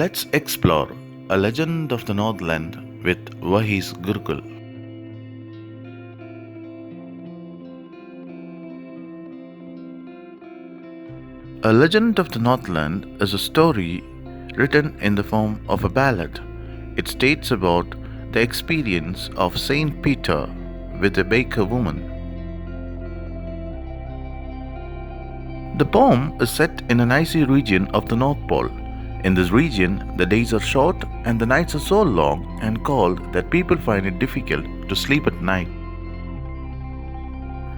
Let's explore a legend of the Northland with Vaheez Gurukul. A legend of the Northland is a story written in the form of a ballad. It states about the experience of Saint Peter with a baker woman. The poem is set in an icy region of the North Pole. In this region, the days are short and the nights are so long and cold that people find it difficult to sleep at night.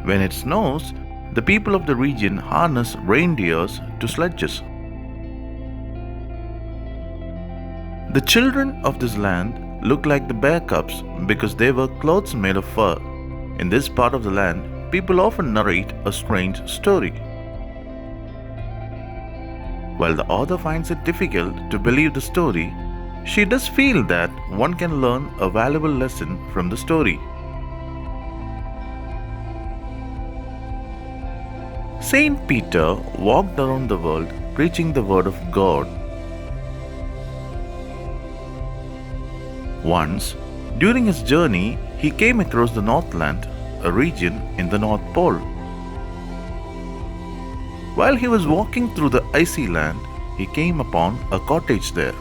When it snows, the people of the region harness reindeers to sledges. The children of this land look like the bear cubs because they wear clothes made of fur. In this part of the land, people often narrate a strange story. While the author finds it difficult to believe the story, she does feel that one can learn a valuable lesson from the story. Saint Peter walked around the world preaching the word of God. Once, during his journey, he came across the Northland, a region in the North Pole. While he was walking through the icy land, he came upon a cottage there.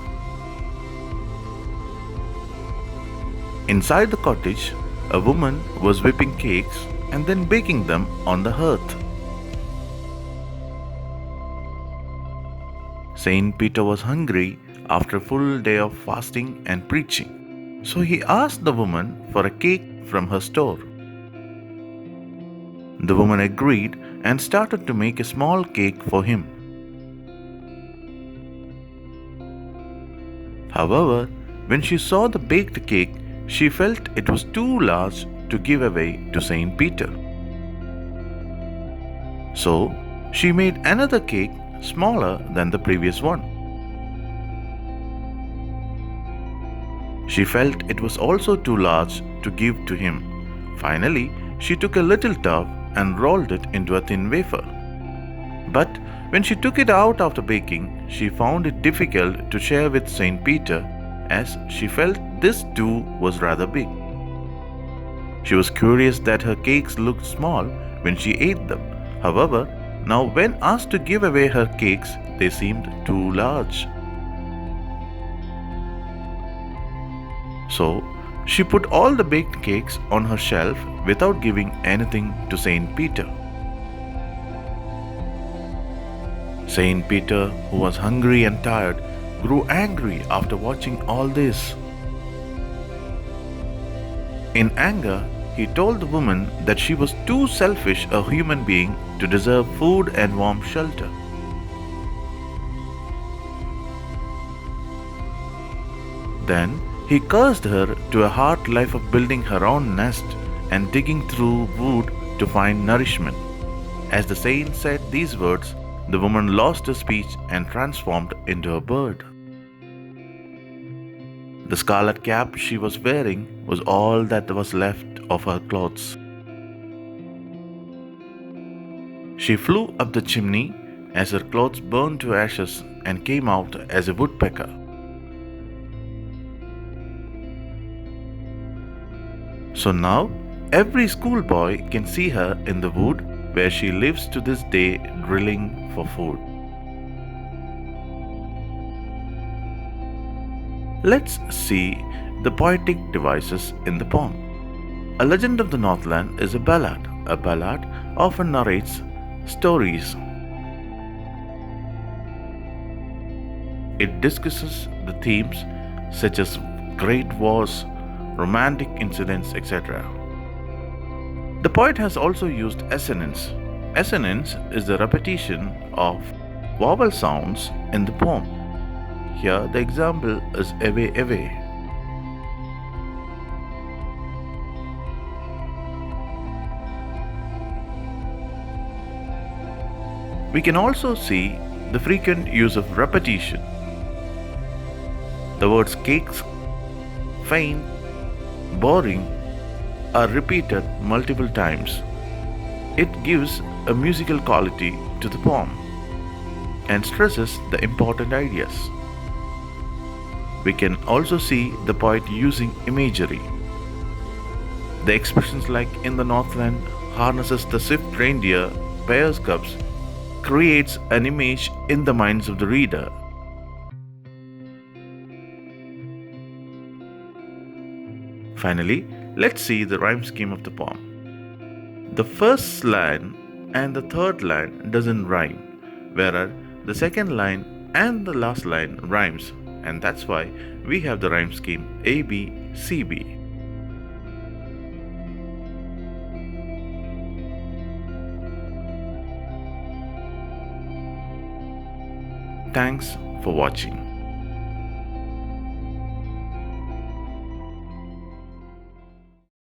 Inside the cottage, a woman was whipping cakes and then baking them on the hearth. Saint Peter was hungry after a full day of fasting and preaching, so he asked the woman for a cake from her store. The woman agreed and started to make a small cake for him. However, when she saw the baked cake, she felt it was too large to give away to Saint Peter. So, she made another cake smaller than the previous one. She felt it was also too large to give to him. Finally, she took a little tub and rolled it into a thin wafer. But when she took it out after baking, she found it difficult to share with Saint Peter as she felt this too was rather big. She was curious that her cakes looked small when she ate them. However, now when asked to give away her cakes, they seemed too large. So, she put all the baked cakes on her shelf without giving anything to Saint Peter. Saint Peter, who was hungry and tired, grew angry after watching all this. In anger, he told the woman that she was too selfish a human being to deserve food and warm shelter. Then, he cursed her to a hard life of building her own nest and digging through wood to find nourishment. As the saint said these words, the woman lost her speech and transformed into a bird. The scarlet cap she was wearing was all that was left of her clothes. She flew up the chimney as her clothes burned to ashes and came out as a woodpecker. So now, every schoolboy can see her in the wood where she lives to this day drilling for food. Let's see the poetic devices in the poem. A legend of the Northland is a ballad. A ballad often narrates stories. It discusses the themes such as great wars, romantic incidents, etc. The poet has also used assonance. Assonance is the repetition of vowel sounds in the poem. Here the example is away, away. We can also see the frequent use of repetition. The words cakes, faint, boring are repeated multiple times. It gives a musical quality to the poem and stresses the important ideas. We can also see the poet using imagery. The expressions like in the Northland harnesses the swift reindeer, bears cubs, creates an image in the minds of the reader. Finally, let's see the rhyme scheme of the poem. The first line and the third line doesn't rhyme, whereas the second line and the last line rhymes, and that's why we have the rhyme scheme ABCB. Thanks for watching.